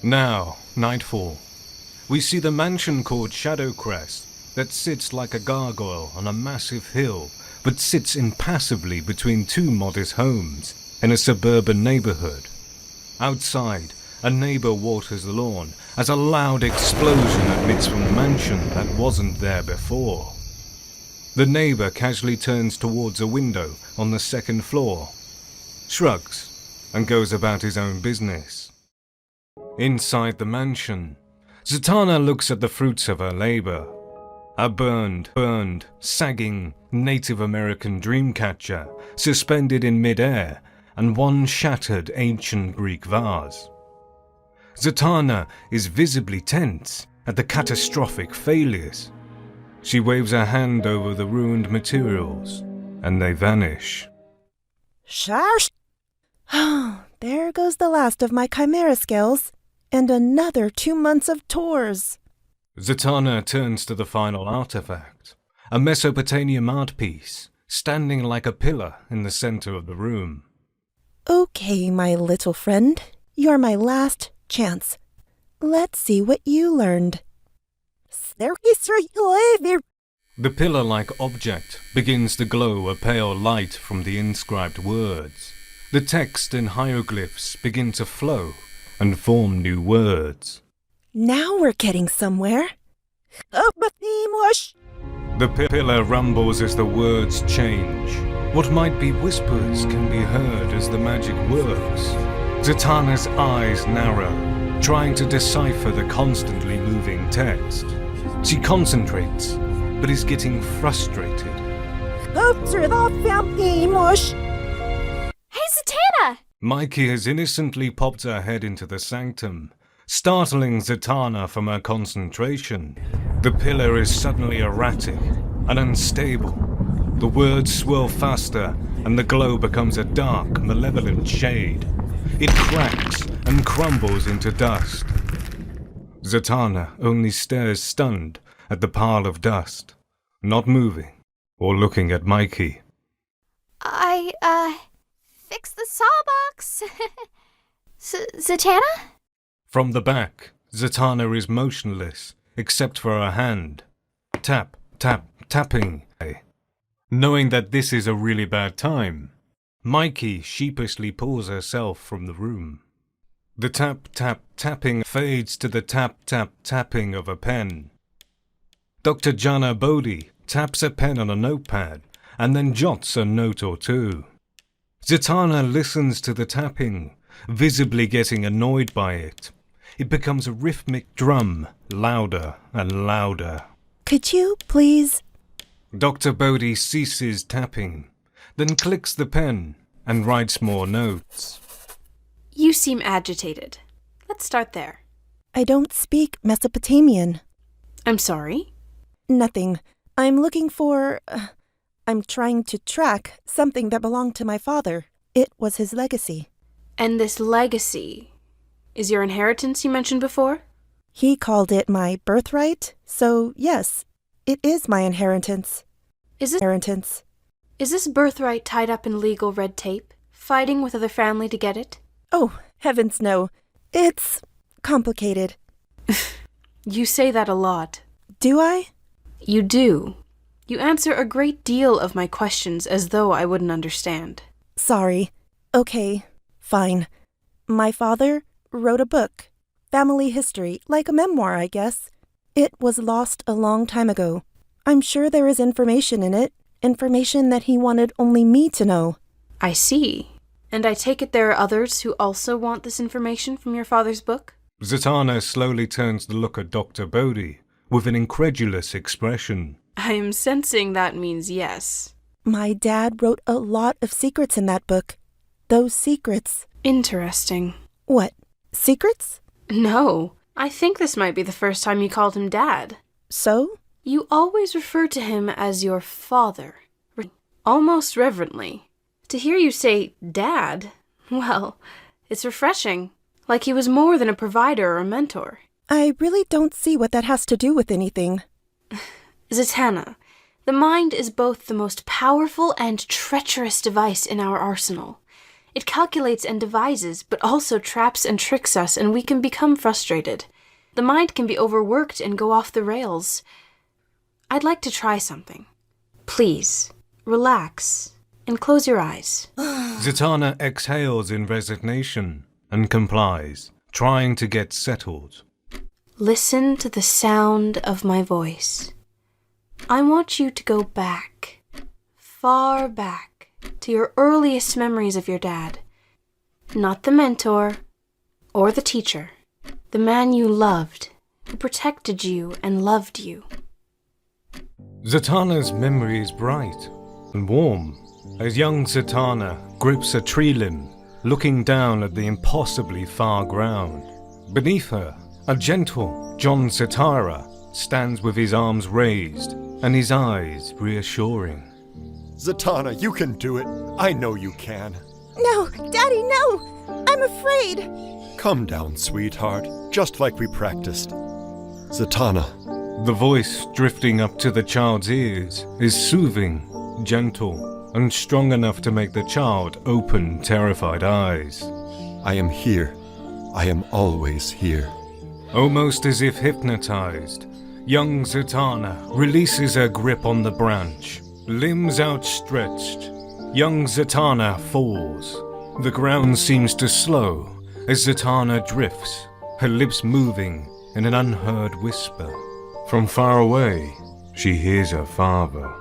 Now, nightfall. We see the mansion called Shadowcrest that sits like a gargoyle on a massive hill, but sits impassively between two modest homes in a suburban neighborhood. Outside, a neighbor waters the lawn as a loud explosion emits from the mansion that wasn't there before. The neighbor casually turns towards a window on the second floor, shrugs, and goes about his own business. Inside the mansion, Zatanna looks at the fruits of her labor. A burned, sagging Native American dreamcatcher suspended in mid-air and one shattered ancient Greek vase. Zatanna is visibly tense at the catastrophic failures. She waves her hand over the ruined materials, and they vanish. Sharsh! There goes the last of my chimera skills, and another 2 months of tours. Zatanna turns to the final artifact, a Mesopotamian art piece, standing like a pillar in the center of the room. Okay, my little friend, you're my last chance. Let's see what you learned. The pillar-like object begins to glow a pale light from the inscribed words. The text and hieroglyphs begin to flow and form new words. Now we're getting somewhere. The pillar rumbles as the words change. What might be whispers can be heard as the magic works. Zatanna's eyes narrow, trying to decipher the constantly moving text. She concentrates, but is getting frustrated. Hey, Zatanna! Mikey has innocently popped her head into the sanctum, startling Zatanna from her concentration. The pillar is suddenly erratic and unstable. The words swirl faster, and the glow becomes a dark, malevolent shade. It cracks and crumbles into dust. Zatanna only stares stunned at the pile of dust, not moving or looking at Mikey. I fixed the sawbox. Zatanna? From the back, Zatanna is motionless, except for her hand. Tap, tap, tapping. Knowing that this is a really bad time, Mikey sheepishly pulls herself from the room. The tap, tap, tapping fades to the tap, tap, tapping of a pen. Dr. Jana Bodie taps a pen on a notepad and then jots a note or two. Zatanna listens to the tapping, visibly getting annoyed by it. It becomes a rhythmic drum, louder and louder. Could you please? Dr. Bodie ceases tapping, then clicks the pen and writes more notes. You seem agitated. Let's start there. I don't speak Mesopotamian. I'm sorry? Nothing. I'm looking for... I'm trying to track something that belonged to my father. It was his legacy. And this legacy is your inheritance you mentioned before? He called it my birthright, so yes, it is my inheritance. Is this birthright tied up in legal red tape, fighting with other family to get it? Oh, heavens no. It's complicated. You say that a lot. Do I? You do. You answer a great deal of my questions as though I wouldn't understand. Sorry. Okay, fine. My father wrote a book. Family history, like a memoir, I guess. It was lost a long time ago. I'm sure there is information in it. Information that he wanted only me to know. I see. And I take it there are others who also want this information from your father's book? Zatanna slowly turns to look at Dr. Bodie with an incredulous expression. I am sensing that means yes. My dad wrote a lot of secrets in that book. Those secrets. Interesting. What? Secrets? No. I think this might be the first time you called him Dad. So? You always refer to him as your father. Almost reverently. To hear you say Dad, well, it's refreshing. Like he was more than a provider or a mentor. I really don't see what that has to do with anything. Zatanna, the mind is both the most powerful and treacherous device in our arsenal. It calculates and devises, but also traps and tricks us, and we can become frustrated. The mind can be overworked and go off the rails. I'd like to try something. Please, relax and close your eyes. Zatanna exhales in resignation and complies, trying to get settled. Listen to the sound of my voice. I want you to go back, far back, to your earliest memories of your dad. Not the mentor or the teacher, the man you loved, who protected you and loved you. Zatanna's memory is bright and warm as young Zatanna grips a tree limb, looking down at the impossibly far ground. Beneath her, a gentle John Zatara stands with his arms raised and his eyes reassuring. Zatanna, you can do it. I know you can. No, Daddy, no! I'm afraid! Come down, sweetheart, just like we practiced. Zatanna. The voice drifting up to the child's ears is soothing, gentle, and strong enough to make the child open terrified eyes. I am here. I am always here. Almost as if hypnotized, young Zatanna releases her grip on the branch. Limbs outstretched, young Zatanna falls. The ground seems to slow as Zatanna drifts, her lips moving in an unheard whisper. From far away, she hears her father.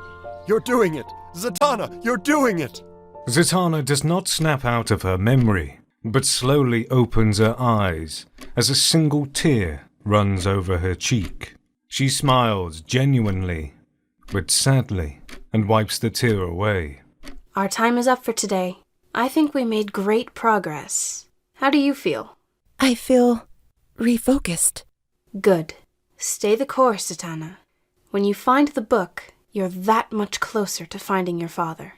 You're doing it! Zatanna, you're doing it! Zatanna does not snap out of her memory, but slowly opens her eyes as a single tear runs over her cheek. She smiles genuinely, but sadly, and wipes the tear away. Our time is up for today. I think we made great progress. How do you feel? I feel refocused. Good. Stay the course, Zatanna. When you find the book, you're that much closer to finding your father.